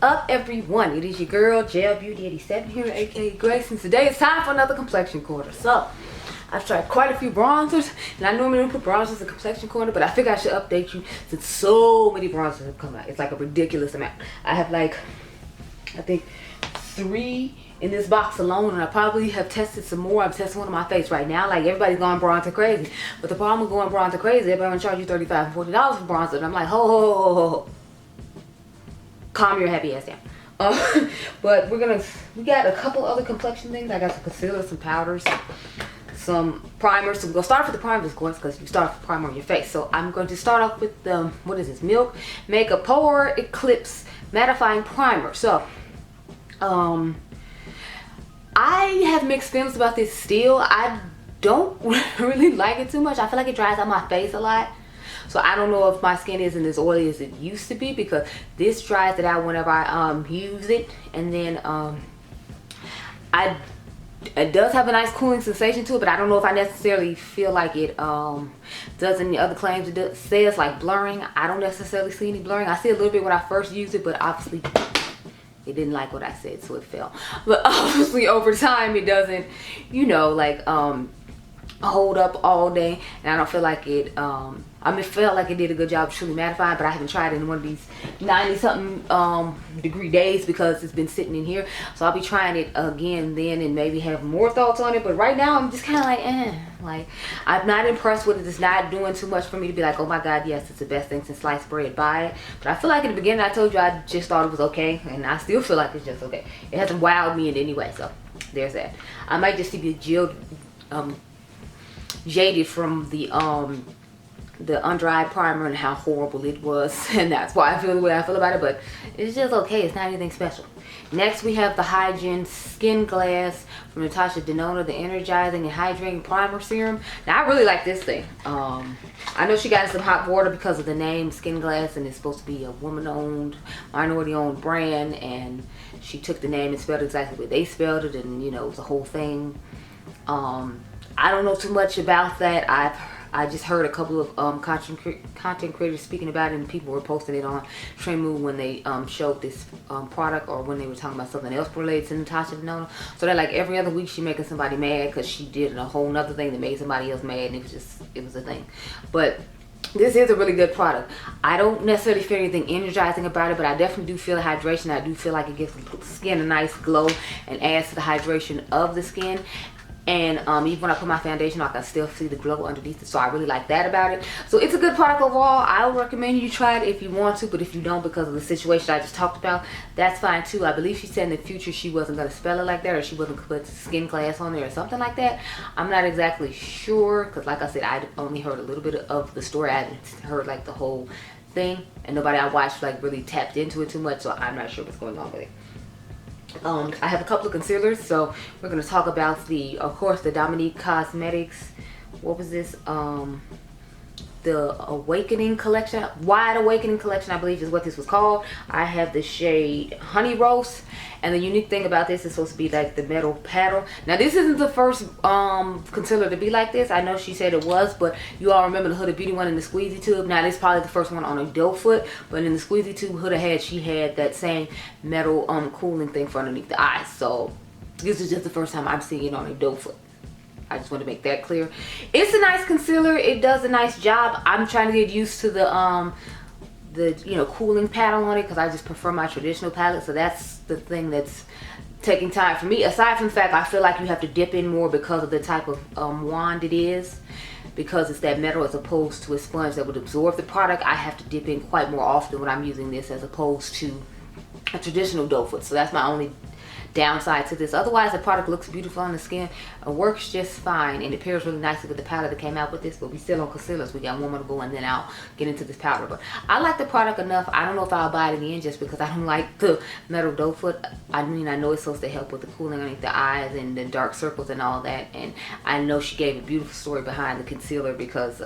up, everyone? It is your girl Gel Beauty 87 here, aka Grace, and today it's time for another Complexion Corner. So I've tried quite a few bronzers, and I normally don't put bronzers in Complexion Corner, but I figure I should update you since so many bronzers have come out. It's like a ridiculous amount. I have like, I think 3 in this box alone, and I probably have tested some more. I'm testing one on my face right now. Like, everybody's going bronzer crazy, but the problem with going bronzer crazy, everybody want to charge you $35 and $40 for bronzer, and I'm like, ho. Calm your happy ass down. But we got a couple other complexion things. I got some concealers, some powders, some primers. So we're gonna start off with the primers, of course, because you start with primer on your face. So I'm going to start off with the, what is this? Milk Makeup Pore Eclipse Mattifying Primer. So I have mixed feelings about this still. I don't really like it too much. I feel like it dries out my face a lot. So I don't know if my skin isn't as oily as it used to be, because this dries it out whenever I use it. And then it does have a nice cooling sensation to it, but I don't know if I necessarily feel like it does any other claims. It says like blurring. I don't necessarily see any blurring. I see a little bit when I first used it, but obviously it didn't like what I said, so it fell. But obviously over time it doesn't, you know, like hold up all day, and I don't feel like it it felt like it did a good job of truly mattifying, but I haven't tried it in one of these 90 something degree days because it's been sitting in here. So I'll be trying it again then and maybe have more thoughts on it. But right now I'm just kind of like, like, I'm not impressed with it. It's not doing too much for me to be like, oh my god, yes, it's the best thing since sliced bread, buy it. But I feel like in the beginning I told you I just thought it was okay, and I still feel like it's just okay. It hasn't wowed me in any way, so there's that. I might just be jaded from the under eye primer and how horrible it was, and that's why I feel the way I feel about it, but it's just okay. It's not anything special. Next we have the Hygiene Skin Glass from Natasha Denona, the Energizing and Hydrating Primer Serum. Now I really like this thing. I know she got some hot water because of the name Skin Glass, and it's supposed to be a woman-owned, minority-owned brand, and she took the name and spelled it exactly what they spelled it, and you know, it was a whole thing. I don't know too much about that. I just heard a couple of content creators speaking about it, and people were posting it on Tremu when they showed this product, or when they were talking about something else related to Natasha Denona. So that like every other week she making somebody mad because she did a whole nother thing that made somebody else mad, and it was a thing. But this is a really good product. I don't necessarily feel anything energizing about it, but I definitely do feel the hydration. I do feel like it gives the skin a nice glow and adds to the hydration of the skin. And even when I put my foundation on, I can still see the glow underneath it, so I really like that about it. So it's a good product overall. I would recommend you try it if you want to, but if you don't, because of the situation I just talked about, that's fine too. I believe she said in the future she wasn't going to spell it like that, or she wasn't going to put Skin Glass on there or something like that. I'm not exactly sure, because like I said, I only heard a little bit of the story. I haven't heard like the whole thing, and nobody I watched like really tapped into it too much, so I'm not sure what's going on with it. I have a couple of concealers, so we're going to talk about of course, the Mented Cosmetics, what was this, the Awakening collection, Wide Awakening collection, I believe is what this was called. I have the shade Honey Roast, and the unique thing about this is supposed to be like the metal paddle. Now this isn't the first concealer to be like this. I know she said it was, but you all remember the Huda Beauty one in the squeezy tube. Now this is probably the first one on a doe foot, but in the squeezy tube Huda she had that same metal cooling thing for underneath the eyes. So this is just the first time I'm seeing it on a doe foot. I just want to make that clear. It's a nice concealer. It does a nice job. I'm trying to get used to the you know, cooling paddle on it, because I just prefer my traditional palette. So that's the thing that's taking time for me. Aside from the fact I feel like you have to dip in more because of the type of wand it is, because it's that metal as opposed to a sponge that would absorb the product. I have to dip in quite more often when I'm using this as opposed to a traditional doe foot. So that's my only downside to this. Otherwise the product looks beautiful on the skin, works just fine, and it pairs really nicely with the powder that came out with this. But we still on concealers. We got one more to go, and then I'll get into this powder. But I like the product enough. I don't know if I'll buy it again, just because I don't like the metal doe foot. I mean, I know it's supposed to help with the cooling underneath the eyes and the dark circles and all that, and I know she gave a beautiful story behind the concealer, because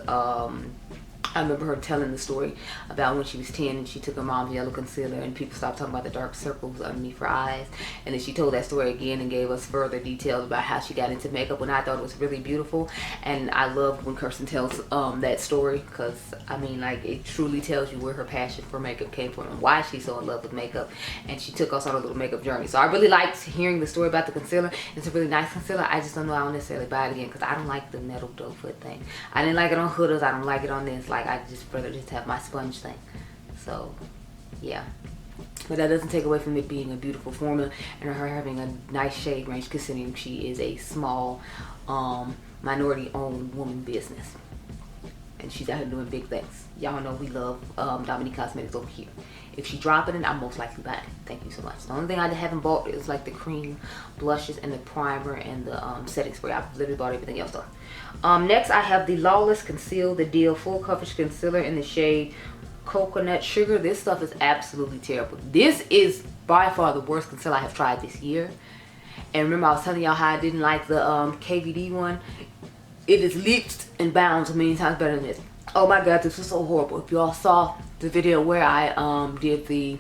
I remember her telling the story about when she was 10 and she took her mom's yellow concealer and people stopped talking about the dark circles underneath her eyes. And then she told that story again and gave us further details about how she got into makeup, and I thought it was really beautiful. And I love when Kirsten tells that story, because I mean, like, it truly tells you where her passion for makeup came from and why she's so in love with makeup. And she took us on a little makeup journey. So I really liked hearing the story about the concealer. It's a really nice concealer. I just don't know I don't necessarily buy it again because I don't like the metal doe foot thing. I didn't like it on Huda's. I don't like it on this. Like, I just rather just have my sponge thing. So yeah, but that doesn't take away from it being a beautiful formula and her having a nice shade range, considering she is a small minority owned woman business and she's out here doing big things. Y'all know we love Dominique Cosmetics over here. If she drop it in, I'm most likely buying it. Thank you so much. The only thing I haven't bought is like the cream blushes and the primer and the setting spray. I've literally bought everything else though. Next I have the Lawless Conceal the Deal Full Coverage Concealer in the shade Coconut Sugar. This stuff is absolutely terrible. This is by far the worst concealer I have tried this year. And remember I was telling y'all how I didn't like the KVD one. It is leaped and bounds a million times better than this. Oh my god, this was so horrible. If y'all saw the video where I did the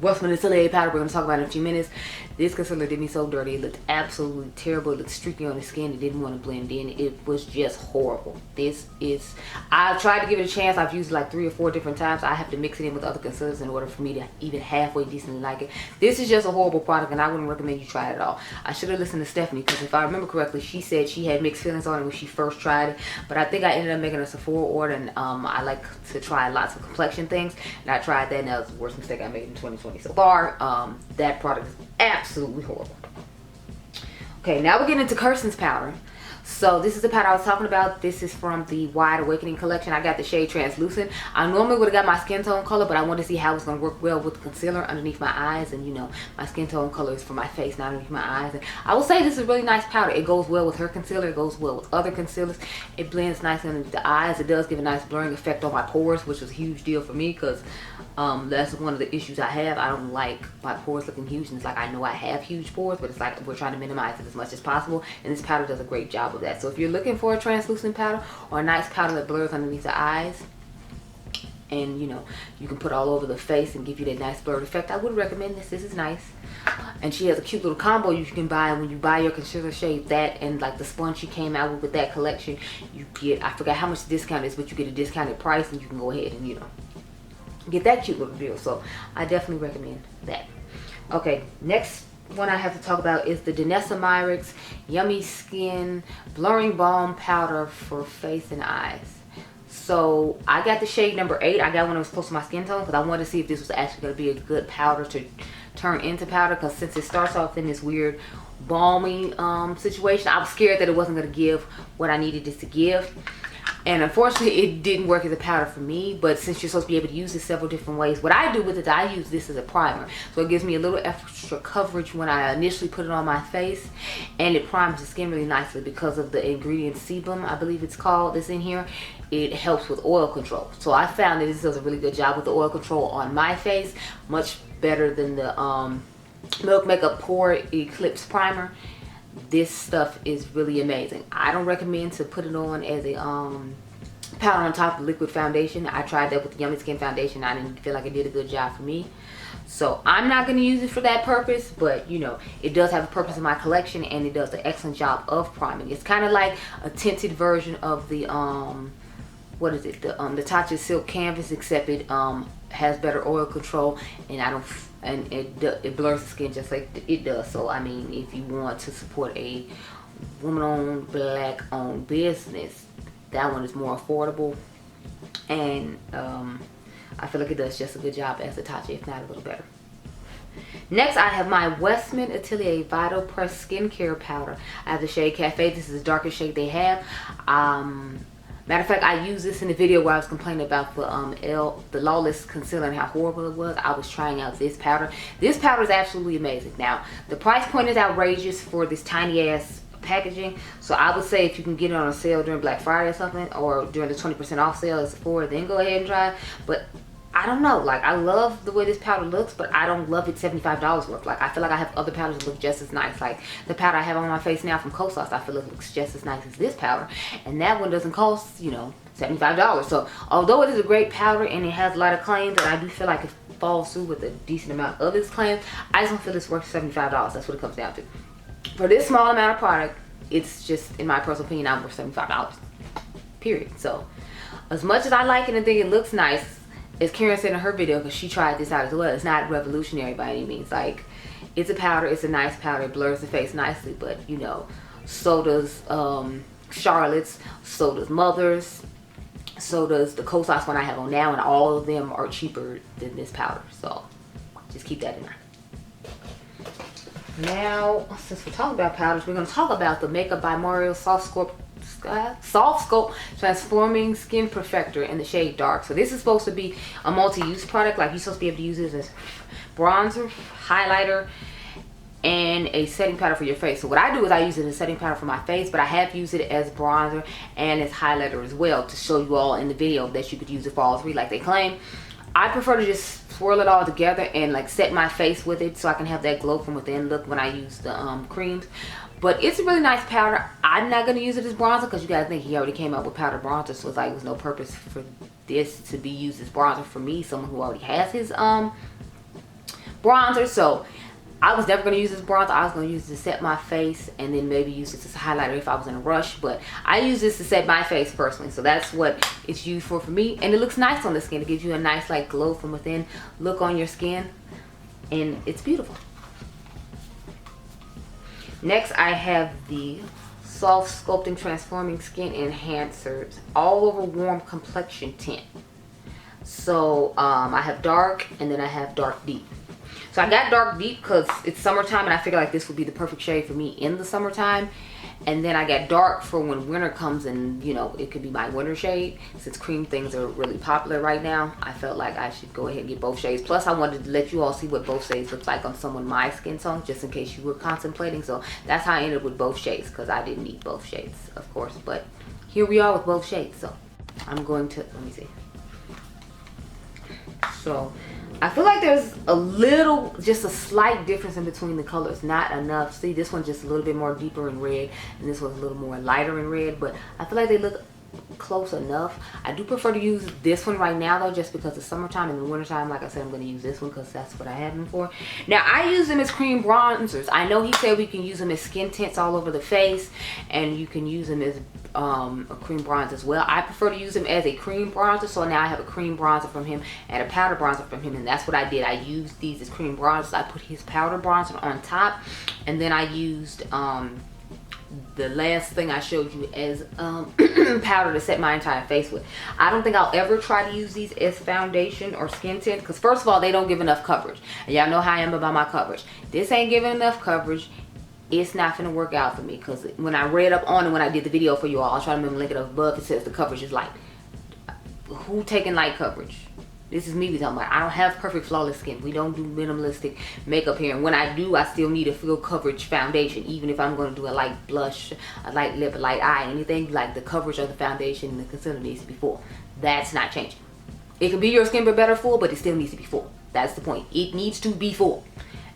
Westminster powder, we're going to talk about it in a few minutes. This concealer did me so dirty. It looked absolutely terrible. It looked streaky on the skin. It didn't want to blend in. It was just horrible. This is, I tried to give it a chance. I've used it like 3 or 4 different times. I have to mix it in with other concealers in order for me to even halfway decently like it. This is just a horrible product and I wouldn't recommend you try it at all. I should have listened to Stephanie, because if I remember correctly, she said she had mixed feelings on it when she first tried it. But I think I ended up making a Sephora order, and I like to try lots of complexion things. And I tried that and that was the worst mistake I made in 2020 so far. That product is absolutely horrible. Okay, now we're getting into Kirsten's powder. So this is the powder I was talking about. This is from the Wide Awakening collection. I got the shade Translucent. I normally would have got my skin tone color, but I wanted to see how it's going to work well with the concealer underneath my eyes. And you know, my skin tone color is for my face, not underneath my eyes. And I will say this is a really nice powder. It goes well with her concealer. It goes well with other concealers. It blends nicely underneath the eyes. It does give a nice blurring effect on my pores, which was a huge deal for me, because that's one of the issues I have. I don't like my pores looking huge, and it's like I know I have huge pores, but it's like we're trying to minimize it as much as possible, and this powder does a great job of that. So if you're looking for a translucent powder or a nice powder that blurs underneath the eyes, and you know, you can put all over the face and give you that nice blurred effect, I would recommend this. This is nice. And she has a cute little combo you can buy when you buy your concealer shade. That and like the sponge she came out with that collection, you get, I forgot how much the discount is, but you get a discounted price and you can go ahead and, you know, get that cute little deal. So I definitely recommend that. Okay, next one I have to talk about is the Vanessa Myrick's Yummy Skin Blurring Balm Powder for Face and Eyes. So I got the shade number 8. I got one that was close to my skin tone because I wanted to see if this was actually going to be a good powder to turn into powder, because since it starts off in this weird balmy situation, I was scared that it wasn't going to give what I needed it to give. And unfortunately, it didn't work as a powder for me. But since you're supposed to be able to use this several different ways, what I do with it, I use this as a primer. So it gives me a little extra coverage when I initially put it on my face. And it primes the skin really nicely because of the ingredient sebum, I believe it's called, that's in here. It helps with oil control. So I found that this does a really good job with the oil control on my face. Much better than the Milk Makeup Pore Eclipse Primer. This stuff is really amazing. I don't recommend to put it on as a powder on top of liquid foundation. I tried that with the Yummy Skin foundation. I didn't feel like it did a good job for me. So I'm not going to use it for that purpose, but you know, it does have a purpose in my collection, and it does an excellent job of priming. It's kind of like a tinted version of the what is it, the Tatcha Silk Canvas, except it has better oil control, and it blurs the skin just like it does. So I mean, if you want to support a woman-owned, black-owned business, that one is more affordable, and I feel like it does just a good job as a Tatcha, if not a little better. Next, I have my Westminster Atelier Vital Press Skincare Powder. I have the shade Cafe. This is the darkest shade they have. Matter of fact, I used this in the video where I was complaining about the Lawless concealer and how horrible it was. I was trying out this powder. This powder is absolutely amazing. Now, the price point is outrageous for this tiny ass packaging. So I would say if you can get it on a sale during Black Friday or something, or during the 20% off sale at Sephora, then go ahead and try it. But I don't know, like I love the way this powder looks, but I don't love it $75 worth. Like I feel like I have other powders that look just as nice. Like the powder I have on my face now from Kosas, I feel like it looks just as nice as this powder, and that one doesn't cost, you know, $75. So although it is a great powder and it has a lot of claims, and I do feel like it falls through with a decent amount of its claims, I just don't feel it's worth $75. That's what it comes down to. For this small amount of product, it's just, in my personal opinion, I'm worth $75. Period. So as much as I like it and think it looks nice, as Karen said in her video, because she tried this out as well, it's not revolutionary by any means. Like, it's a powder, it's a nice powder, it blurs the face nicely, but you know, so does Charlotte's, so does Mother's, so does the Kosas one I have on now, and all of them are cheaper than this powder. So just keep that in mind. Now, since we're talking about powders, we're going to talk about the Makeup by Mario Soft Sculpt Transforming Skin Perfector in the shade Dark. So this is supposed to be a multi-use product. Like, you're supposed to be able to use this as bronzer, highlighter, and a setting powder for your face. So what I do is I use it as a setting powder for my face, but I have used it as bronzer and as highlighter as well, to show you all in the video that you could use it for all three like they claim. I prefer to just swirl it all together and like set my face with it so I can have that glow from within look when I use the creams. But it's a really nice powder. I'm not going to use it as bronzer because you guys think he already came out with powder bronzer, so it's like there's no purpose for this to be used as bronzer for me, someone who already has his bronzer. So I was never going to use this bronzer. I was going to use this to set my face and then maybe use this as a highlighter if I was in a rush. But I use this to set my face personally. So that's what it's used for me. And it looks nice on the skin. It gives you a nice like glow from within look on your skin. And it's beautiful. Next, I have the Soft Sculpting Transforming Skin Enhancers All Over Warm Complexion Tint. So I have dark and then I have dark deep. So I got dark deep because it's summertime and I figured like this would be the perfect shade for me in the summertime. And then I got dark for when winter comes and, you know, it could be my winter shade. Since cream things are really popular right now, I felt like I should go ahead and get both shades. Plus I wanted to let you all see what both shades look like on someone my skin tone, just in case you were contemplating. So that's how I ended up with both shades, because I didn't need both shades, of course. But here we are with both shades. So I'm going to, let me see. So I feel like there's a little, just a slight difference in between the colors. Not enough. See, this one's just a little bit more deeper in red, and this one's a little more lighter in red. But I feel like they look close enough. I do prefer to use this one right now though, just because it's summertime. And in the wintertime, like I said, I'm going to use this one because that's what I have them for. Now, I use them as cream bronzers. I know he said we can use them as skin tints all over the face, and you can use them as a cream bronzer as well. I prefer to use them as a cream bronzer, so now I have a cream bronzer from him and a powder bronzer from him, and that's what I did. I used these as cream bronzers. I put his powder bronzer on top, and then I used the last thing I showed you as powder to set my entire face with. I don't think I'll ever try to use these as foundation or skin tint, because first of all, they don't give enough coverage, and y'all know how I am about my coverage. This ain't giving enough coverage. It's not gonna work out for me, because when I read up on it, when I did the video for you all, I'll try to remember to link it up above. It says the coverage is light. Who taking light coverage? This is me we talking about. I don't have perfect flawless skin. We don't do minimalistic makeup here, and when I do, I still need a full coverage foundation. Even if I'm going to do a light blush, a light lip, a light eye, anything, like the coverage of the foundation and the concealer needs to be full. That's not changing. It can be your skin but better full, but it still needs to be full. That's the point. It needs to be full.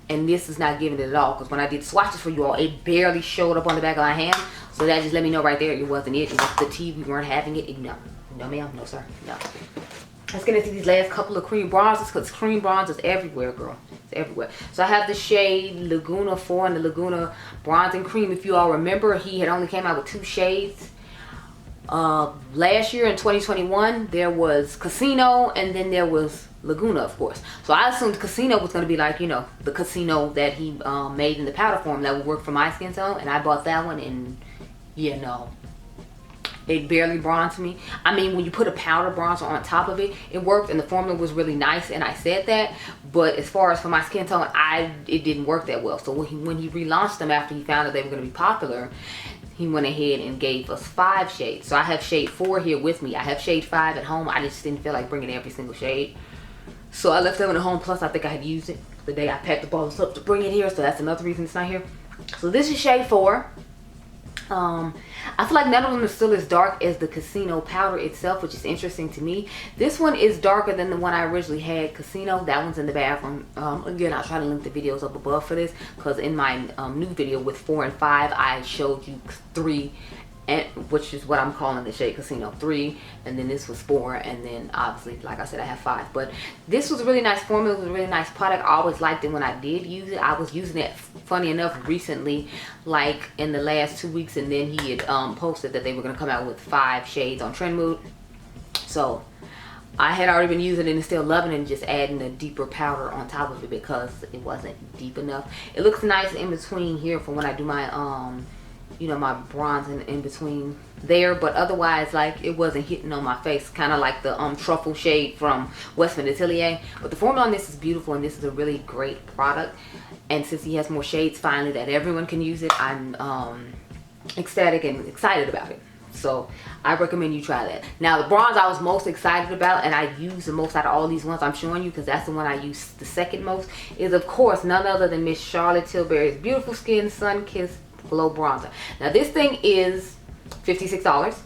And this is not giving it at all, because when I did swatches for you all, it barely showed up on the back of my hand. So that just let me know right there it wasn't it. It was the tea. We weren't having it. No. No, ma'am. No, sir. No. Let's get into these last couple of cream bronzers, because cream bronze is everywhere, girl. It's everywhere. So I have the shade Laguna 4 and the Laguna Bronzing Cream. If you all remember, he had only came out with 2 shades. Last year in 2021, there was Casino, and then there was Laguna, of course. So I assumed Casino was going to be like, you know, the Casino that he made in the powder form that would work for my skin tone. And I bought that one, and yeah, no. It barely bronzed me. I mean, when you put a powder bronzer on top of it, it worked, and the formula was really nice, and I said that. But as far as for my skin tone, it didn't work that well. So when he relaunched them after he found out they were going to be popular, he went ahead and gave us 5 shades. So I have shade 4 here with me. I have shade 5 at home. I just didn't feel like bringing every single shade. So I left that one at home. Plus, I think I had used it the day I packed the bottles up to bring it here. So that's another reason it's not here. So this is shade 4. I feel like none of them are still as dark as the Casino powder itself, which is interesting to me. This one is darker than the one I originally had, Casino. That one's in the bathroom. Again, I'll try to link the videos up above for this, because in my new video with 4 and 5, I showed you 3, and which is what I'm calling the shade Casino 3, and then this was 4, and then obviously, like I said, I have 5. But this was a really nice formula. It was a really nice product. I always liked it when I did use it. I was using it, funny enough, recently, like in the last 2 weeks, and then he had posted that they were going to come out with 5 shades on Trend Mood. So I had already been using it and still loving it, and just adding a deeper powder on top of it because it wasn't deep enough. It looks nice in between here for when I do my you know, my bronzing in between there, but otherwise, like, it wasn't hitting on my face, kind of like the truffle shade from Westminster. But the formula on this is beautiful, and this is a really great product. And since he has more shades finally that everyone can use it, I'm ecstatic and excited about it. So I recommend you try that. Now, the bronze I was most excited about, and I use the most out of all these ones I'm showing you, because that's the one I use the second most, is of course none other than Miss Charlotte Tilbury's Beautiful Skin Sun Kissed Glow Bronzer. Now this thing is $56,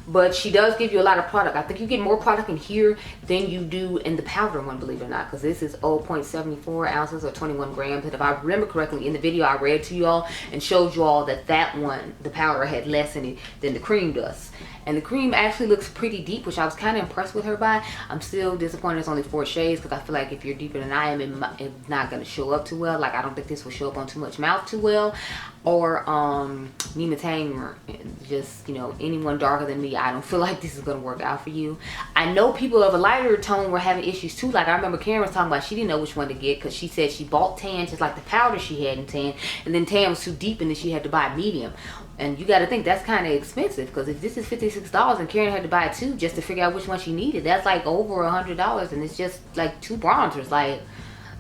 but she does give you a lot of product. I think you get more product in here than you do in the powder one, believe it or not, because this is 0.74 ounces or 21 grams. And if I remember correctly, in the video I read to you all and showed you all that that one, the powder, had less in it than the cream does. And the cream actually looks pretty deep, which I was kind of impressed with her by. I'm still disappointed it's only 4 shades, because I feel like if you're deeper than I am, it's not going to show up too well. Like, I don't think this will show up on too much mouth too well. Or Nima Tamer, just, you know, anyone darker than me, I don't feel like this is going to work out for you. I know people of a lighter tone were having issues too. Like, I remember Karen was talking about she didn't know which one to get, because she said she bought tan just like the powder she had in tan, and then tan was too deep and then she had to buy medium. And you got to think that's kind of expensive, because if this is $56 and Karen had to buy 2 just to figure out which one she needed, that's like over $100, and it's just like 2 bronzers. Like,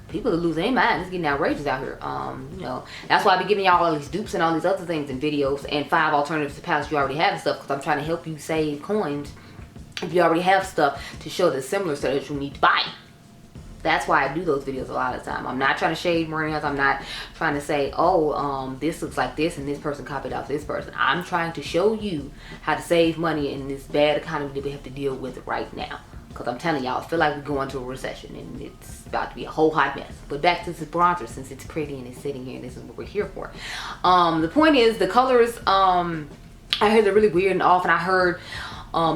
people are losing their mind. It's getting outrageous out here. You know, that's why I be giving y'all all these dupes and all these other things in videos, and 5 alternatives to palettes you already have and stuff, because I'm trying to help you save coins if you already have stuff to show that's similar, so that you need to buy. That's why I do those videos a lot of the time. I'm not trying to shade brands. I'm not trying to say, oh, this looks like this and this person copied off this person. I'm trying to show you how to save money in this bad economy that we have to deal with right now. Because I'm telling y'all, I feel like we're going to a recession and it's about to be a whole hot mess. But back to this bronzer, since it's pretty and it's sitting here and this is what we're here for. The point is, the colors, I heard they're really weird and off, and I heard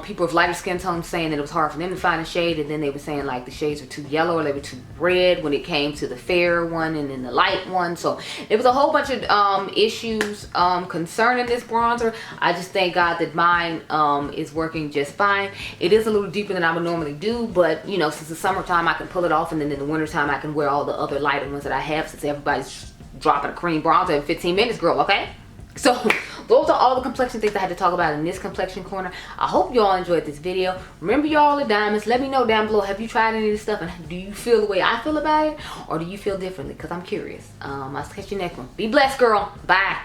people with lighter skin tones saying that it was hard for them to find a shade, and then they were saying like the shades were too yellow or they were too red when it came to the fair one and then the light one. So it was a whole bunch of issues concerning this bronzer. I just thank God that mine is working just fine. It is a little deeper than I would normally do, but you know, since it's summertime I can pull it off, and then in the wintertime I can wear all the other lighter ones that I have, since everybody's dropping a cream bronzer in 15 minutes, girl, okay? So those are all the complexion things I had to talk about in this complexion corner. I hope you all enjoyed this video. Remember, y'all are diamonds. Let me know down below, have you tried any of this stuff, and do you feel the way I feel about it, or do you feel differently? Because I'm curious. I'll catch you next one. Be blessed, girl. Bye.